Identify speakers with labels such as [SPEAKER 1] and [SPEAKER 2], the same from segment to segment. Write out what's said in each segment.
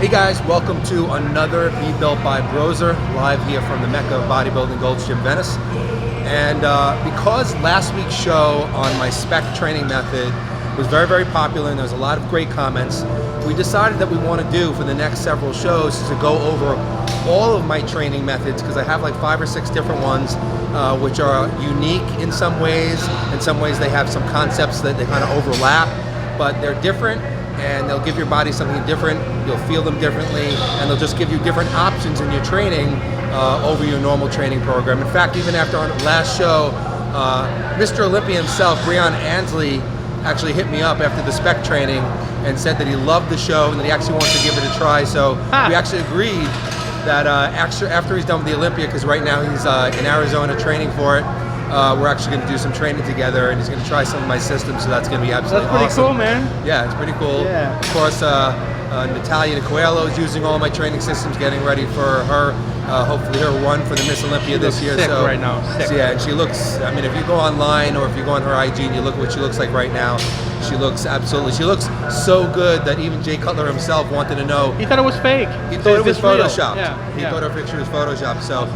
[SPEAKER 1] Hey guys, welcome to another Be Built by Broser, live here from the Mecca of Bodybuilding, Gold's Gym, Venice. And because last week's show on my spec training method was very, very popular and there was a lot of great comments, we decided that we want to do for the next several shows is to go over all of my training methods, because I have like 5 or 6 different ones which are unique in some ways. In some ways they have some concepts that they kind of overlap, but they're different. And they'll give your body something different, you'll feel them differently, and they'll just give you different options in your training over your normal training program. In fact, even after our last show, Mr. Olympia himself, Breon Ansley, actually hit me up after the spec training and said that he loved the show and that he actually wants to give it a try. So we actually agreed that after he's done with the Olympia, because right now he's in Arizona training for it, we're actually going to do some training together, and he's going to try some of my systems, so that's going to be absolutely awesome.
[SPEAKER 2] That's pretty cool, man.
[SPEAKER 1] Yeah, it's pretty cool.
[SPEAKER 2] Yeah.
[SPEAKER 1] Of course, Natalia Coelho is using all my training systems, getting ready for her, hopefully her run for the Miss Olympia this year.
[SPEAKER 2] Sick right now. Sick.
[SPEAKER 1] So yeah, and she looks, I mean, if you go online or if you go on her IG and you look what she looks like right now, she looks so good that even Jay Cutler himself wanted to know.
[SPEAKER 2] He thought it was fake.
[SPEAKER 1] He thought it was photoshopped.
[SPEAKER 2] Yeah.
[SPEAKER 1] He thought her picture was photoshopped. So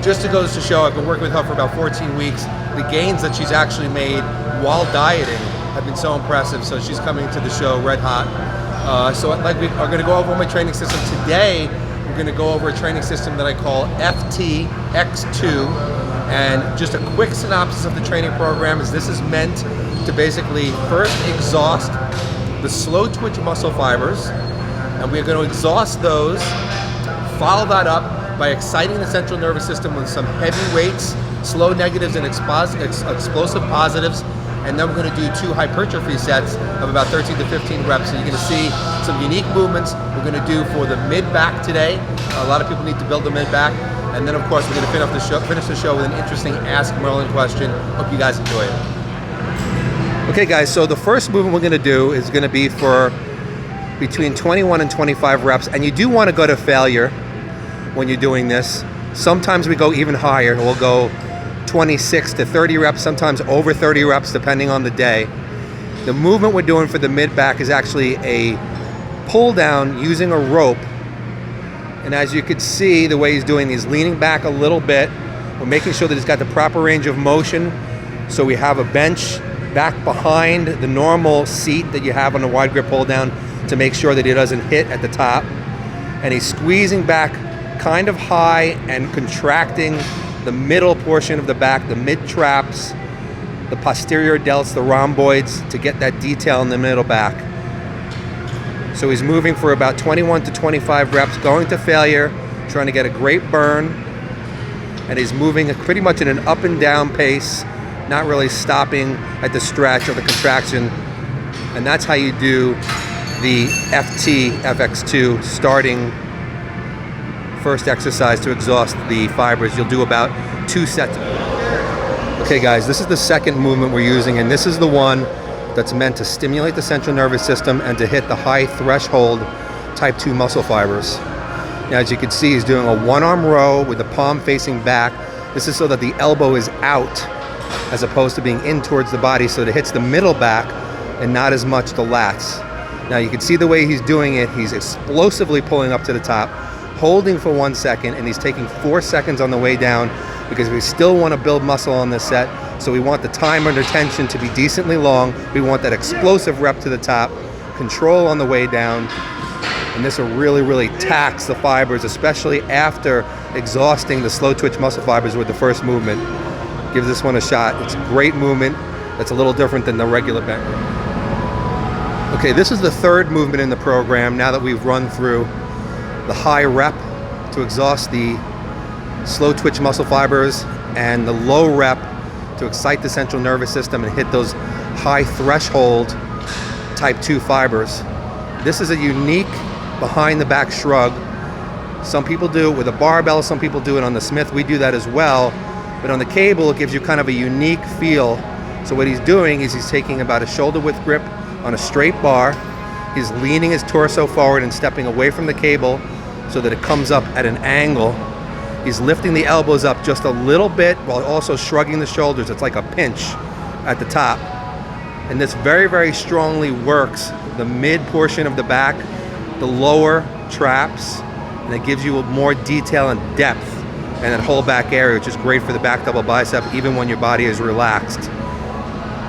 [SPEAKER 1] just to go to show, I've been working with her for about 14 weeks. The gains that she's actually made while dieting have been so impressive. So she's coming to the show red hot. So like we are going to go over my training system today. We're going to go over a training system that I call FTX2. And just a quick synopsis of the training program is this is meant to basically first exhaust the slow twitch muscle fibers, and we're going to exhaust those, follow that up by exciting the central nervous system with some heavy weights, slow negatives and explosive positives, and then we're going to do 2 hypertrophy sets of about 13 to 15 reps. So you're going to see some unique movements we're going to do for the mid-back today. A lot of people need to build the mid-back. And then of course we're going to finish the show with an interesting Ask Merlin question. Hope you guys enjoy it. Okay guys, so the first movement we're going to do is going to be for between 21 and 25 reps. And you do want to go to failure when you're doing this. Sometimes we go even higher. We'll go 26 to 30 reps, sometimes over 30 reps depending on the day. The movement we're doing for the mid-back is actually a pull down using a rope. And as you can see, the way he's doing, he's leaning back a little bit. We're making sure that he's got the proper range of motion. So we have a bench back behind the normal seat that you have on a wide grip pull down to make sure that he doesn't hit at the top. And he's squeezing back kind of high and contracting the middle portion of the back, the mid traps, the posterior delts, the rhomboids, to get that detail in the middle back. So he's moving for about 21 to 25 reps, going to failure, trying to get a great burn. And he's moving pretty much in an up and down pace, not really stopping at the stretch or the contraction. And that's how you do the FX2 starting first exercise to exhaust the fibers. You'll do about 2 sets. Okay guys, this is the second movement we're using, and this is the one that's meant to stimulate the central nervous system and to hit the high threshold type 2 muscle fibers. Now as you can see, he's doing a 1-arm row with the palm facing back. This is so that the elbow is out as opposed to being in towards the body, so that it hits the middle back and not as much the lats. Now you can see the way he's doing it. He's explosively pulling up to the top, holding for 1 second, and he's taking 4 seconds on the way down, because we still want to build muscle on this set. So we want the time under tension to be decently long. We want that explosive rep to the top, control on the way down, and this will really, really tax the fibers, especially after exhausting the slow twitch muscle fibers with the first movement. Give this one a shot. It's a great movement. That's a little different than the regular bench. Okay, this is the third movement in the program now that we've run through the high rep to exhaust the slow twitch muscle fibers and the low rep to excite the central nervous system and hit those high threshold type 2 fibers. This is a unique behind the back shrug. Some people do it with a barbell, some people do it on the Smith. We do that as well, but on the cable it gives you kind of a unique feel. So what he's doing is he's taking about a shoulder width grip on a straight bar. He's leaning his torso forward and stepping away from the cable so that it comes up at an angle. He's lifting the elbows up just a little bit while also shrugging the shoulders. It's like a pinch at the top. And this very, very strongly works the mid portion of the back, the lower traps, and it gives you more detail and depth in that whole back area, which is great for the back double bicep, even when your body is relaxed.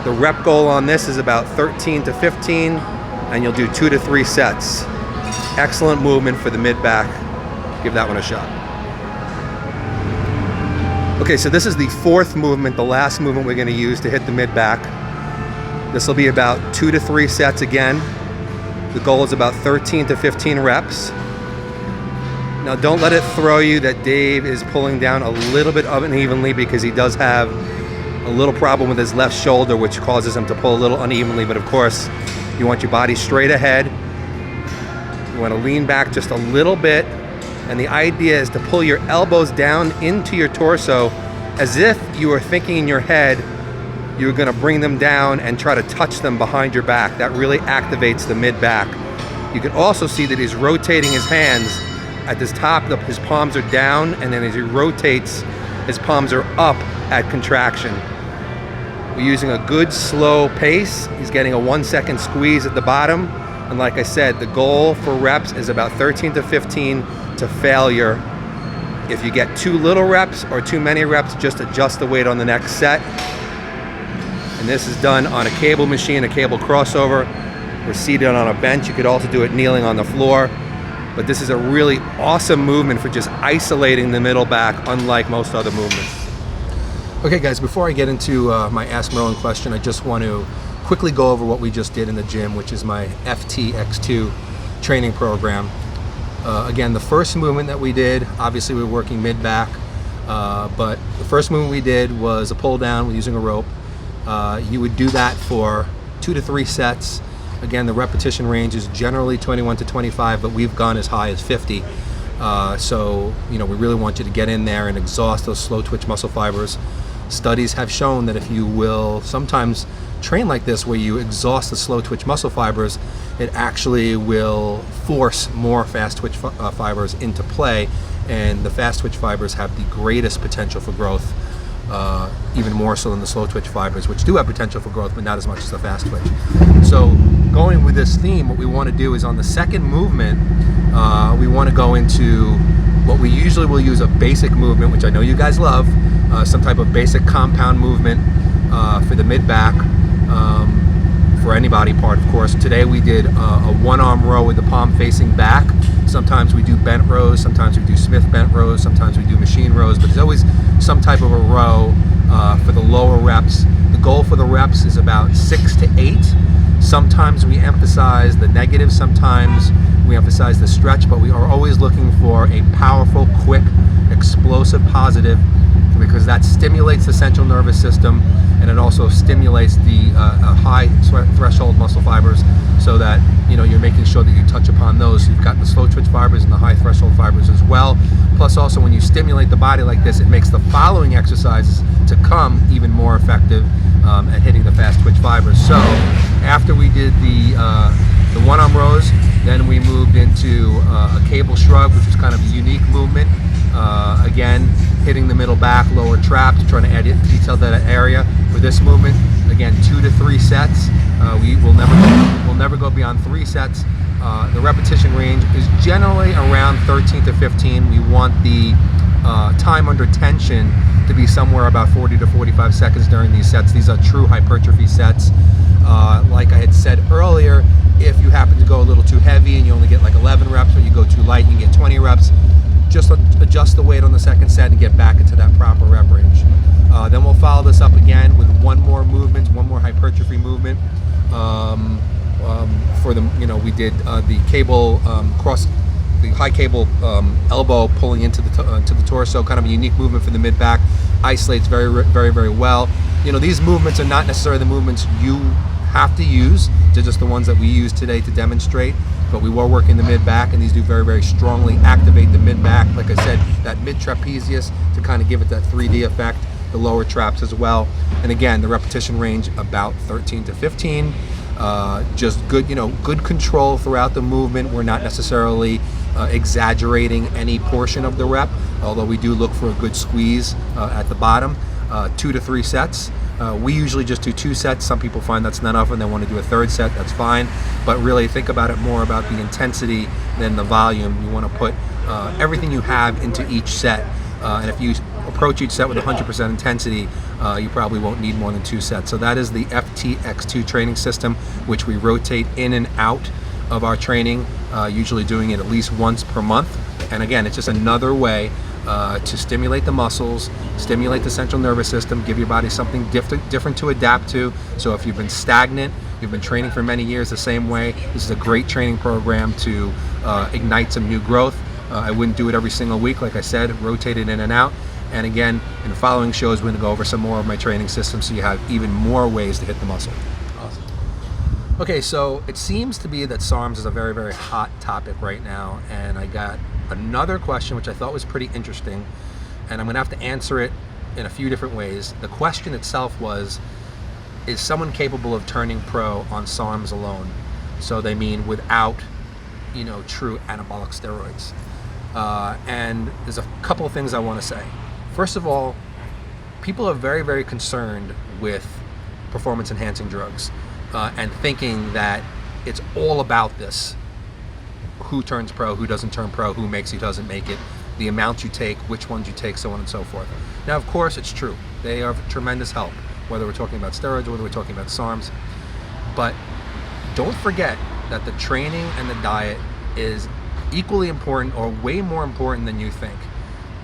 [SPEAKER 1] The rep goal on this is about 13 to 15, and you'll do 2 to 3 sets. Excellent movement for the mid-back. Give that one a shot. Okay, so this is the fourth movement, the last movement we're going to use to hit the mid-back. This will be about 2 to 3 sets again. The goal is about 13 to 15 reps. Now don't let it throw you that Dave is pulling down a little bit unevenly, because he does have a little problem with his left shoulder, which causes him to pull a little unevenly. But of course, you want your body straight ahead. You want to lean back just a little bit. And the idea is to pull your elbows down into your torso as if you were thinking in your head you're going to bring them down and try to touch them behind your back. That really activates the mid-back. You can also see that he's rotating his hands at this top. His palms are down, and then as he rotates, his palms are up at contraction. We're using a good slow pace. He's getting a 1 second squeeze at the bottom. And like I said, the goal for reps is about 13 to 15 to failure. If you get too little reps or too many reps, just adjust the weight on the next set. And this is done on a cable machine, a cable crossover. We're seated on a bench. You could also do it kneeling on the floor. But this is a really awesome movement for just isolating the middle back, unlike most other movements. Okay guys, before I get into my Ask Merlin question, I just want to quickly go over what we just did in the gym, which is my FTX2 training program. Again, the first movement that we did, obviously we were working mid-back, but the first movement we did was a pull down using a rope. You would do that for 2 to 3 sets. Again, the repetition range is generally 21 to 25, but we've gone as high as 50. So, we really want you to get in there and exhaust those slow twitch muscle fibers. Studies have shown that if you will sometimes train like this, where you exhaust the slow twitch muscle fibers, it actually will force more fast twitch fibers into play, and the fast twitch fibers have the greatest potential for growth, even more so than the slow twitch fibers, which do have potential for growth, but not as much as the fast twitch. So going with this theme, what we want to do is on the second movement, we want to go into what we usually will use, a basic movement, which I know you guys love, some type of basic compound movement for the mid-back, for any body part, of course. Today we did a one-arm row with the palm facing back. Sometimes we do bent rows, sometimes we do Smith bent rows, sometimes we do machine rows, but there's always some type of a row for the lower reps. The goal for the reps is about 6 to 8. Sometimes we emphasize the negative, sometimes we emphasize the stretch, but we are always looking for a powerful, quick, explosive positive, because that stimulates the central nervous system, and it also stimulates the high threshold muscle fibers, so that you're making sure that you touch upon those. You've got the slow twitch fibers and the high threshold fibers as well. Plus also, when you stimulate the body like this, it makes the following exercises to come even more effective at hitting the fast twitch fibers. So after we did the one-arm rows, then we moved into a cable shrug, which is kind of a unique movement. Again, hitting the middle back, lower traps, trying to add detail to that area. For this movement, again, 2 to 3 sets. We'll never go beyond 3 sets. The repetition range is generally around 13 to 15. We want the time under tension to be somewhere about 40 to 45 seconds during these sets. These are true hypertrophy sets. Like I had said earlier, if you happen to go a little too heavy and you only get like 11 reps, or you go too light and you get 20 reps, just adjust the weight on the second set and get back into that proper rep range. Then we'll follow this up again with one more movement, one more hypertrophy movement. For the, we did the cable the high cable elbow pulling into the torso, kind of a unique movement for the mid back. Isolates very, very, very well. These movements are not necessarily the movements you have to use. They're just the ones that we use today to demonstrate. But we were working the mid-back, and these do very, very strongly activate the mid-back. Like I said, that mid-trapezius to kind of give it that 3D effect, the lower traps as well. And again, the repetition range about 13 to 15. Just good, good control throughout the movement. We're not necessarily exaggerating any portion of the rep, although we do look for a good squeeze at the bottom. 2 to 3 sets. We usually just do 2 sets. Some people find that's not enough and they want to do a 3rd set. That's fine. But really think about it more about the intensity than the volume. You want to put everything you have into each set. And if you approach each set with 100% intensity, you probably won't need more than 2 sets. So that is the FTX2 training system, which we rotate in and out of our training, usually doing it at least once per month. And again, it's just another way to stimulate the muscles, stimulate the central nervous system, give your body something different to adapt to. So if you've been stagnant, you've been training for many years the same way, this is a great training program to ignite some new growth. I wouldn't do it every single week, like I said, rotate it in and out. And again, in the following shows, we're going to go over some more of my training systems so you have even more ways to hit the muscle. Awesome. Okay, so it seems to be that SARMS is a very, very hot topic right now, and I got another question which I thought was pretty interesting, and I'm going to have to answer it in a few different ways. The question itself was, is someone capable of turning pro on SARMS alone? So they mean without, true anabolic steroids. And there's a couple of things I want to say. First of all, people are very, very concerned with performance enhancing drugs and thinking that it's all about this. Who turns pro, who doesn't turn pro, who makes, who doesn't make it, the amount you take, which ones you take, so on and so forth. Now, of course, it's true. They are of tremendous help, whether we're talking about steroids or whether we're talking about SARMs. But don't forget that the training and the diet is equally important or way more important than you think.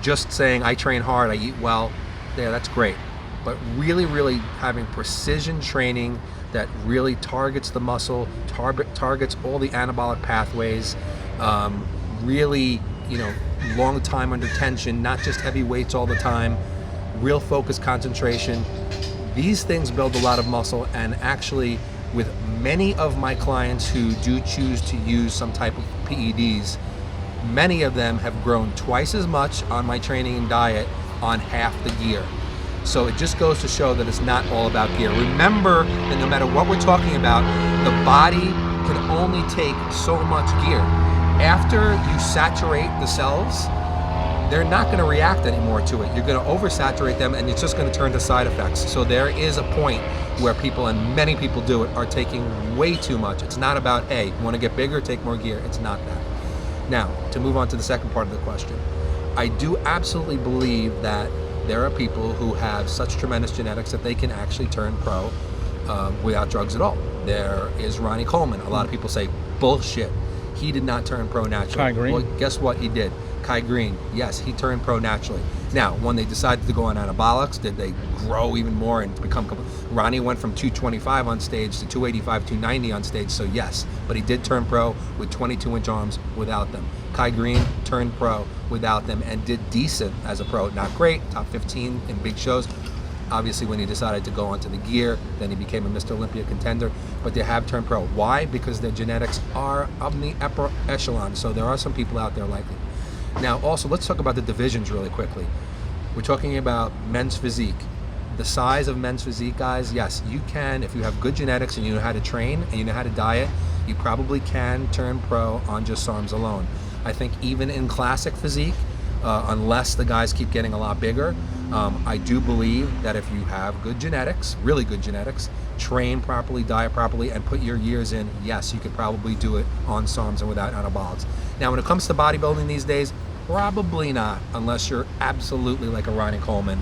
[SPEAKER 1] Just saying, I train hard, I eat well, yeah, that's great. But really, really having precision training that really targets the muscle, targets all the anabolic pathways, really, long time under tension, not just heavy weights all the time, real focus, concentration. These things build a lot of muscle, and actually with many of my clients who do choose to use some type of PEDs, many of them have grown twice as much on my training and diet on half the gear. So it just goes to show that it's not all about gear. Remember that no matter what we're talking about, the body can only take so much gear. After you saturate the cells, they're not going to react anymore to it. You're going to oversaturate them, and it's just going to turn to side effects. So there is a point where people, and many people do it, are taking way too much. It's not about, hey, you want to get bigger, take more gear. It's not that. Now, to move on to the second part of the question, I do absolutely believe that there are people who have such tremendous genetics that they can actually turn pro without drugs at all. There is Ronnie Coleman. A lot of people say, bullshit. He did not turn pro naturally.
[SPEAKER 2] Kai Green.
[SPEAKER 1] Well, guess what he did? Kai Green, yes, he turned pro naturally. Now, when they decided to go on anabolics, did they grow even more and become... Ronnie went from 225 on stage to 285, 290 on stage, so yes. But he did turn pro with 22-inch arms without them. Kai Green turned pro without them and did decent as a pro. Not great, top 15 in big shows. Obviously, when he decided to go onto the gear, then he became a Mr. Olympia contender. But they have turned pro. Why? Because their genetics are of the upper echelon. So there are some people out there like it. Now, also, let's talk about the divisions really quickly. We're talking about men's physique. The size of men's physique, guys, yes, you can, if you have good genetics and you know how to train and you know how to diet, you probably can turn pro on just SARMs alone. I think even in classic physique, unless the guys keep getting a lot bigger, I do believe that if you have good genetics, really good genetics, train properly, diet properly, and put your years in, yes, you could probably do it on SARMs and without anabolics. Now, when it comes to bodybuilding these days, probably not, unless you're absolutely like a Ronnie Coleman,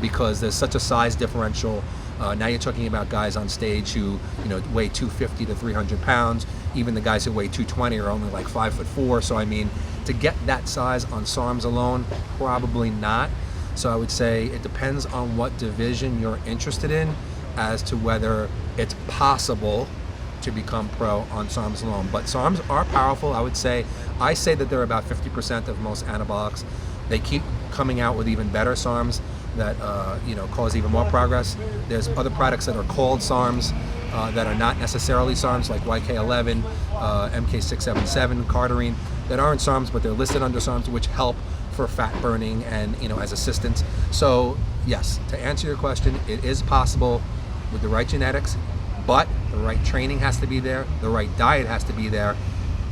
[SPEAKER 1] because there's such a size differential. Now you're talking about guys on stage who, weigh 250 to 300 pounds. Even the guys who weigh 220 are only like 5'4". So I mean, to get that size on SARMs alone, probably not. So I would say it depends on what division you're interested in as to whether it's possible to become pro on SARMs alone. But SARMs are powerful, I would say. I say that they're about 50% of most anabolics. They keep coming out with even better SARMs that cause even more progress. There's other products that are called SARMs that are not necessarily SARMs, like YK11, MK677, Cardarine, that aren't SARMs, but they're listed under SARMs, which help for fat burning and as assistance. So yes, to answer your question, it is possible with the right genetics, but the right training has to be there, the right diet has to be there,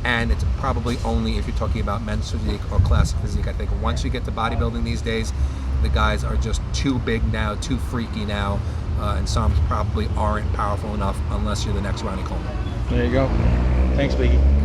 [SPEAKER 1] and it's probably only if you're talking about men's physique or classic physique. I think once you get to bodybuilding these days, the guys are just too big now, too freaky now, and SARMS probably aren't powerful enough unless you're the next Ronnie Coleman.
[SPEAKER 2] There you go. Thanks, Biggie.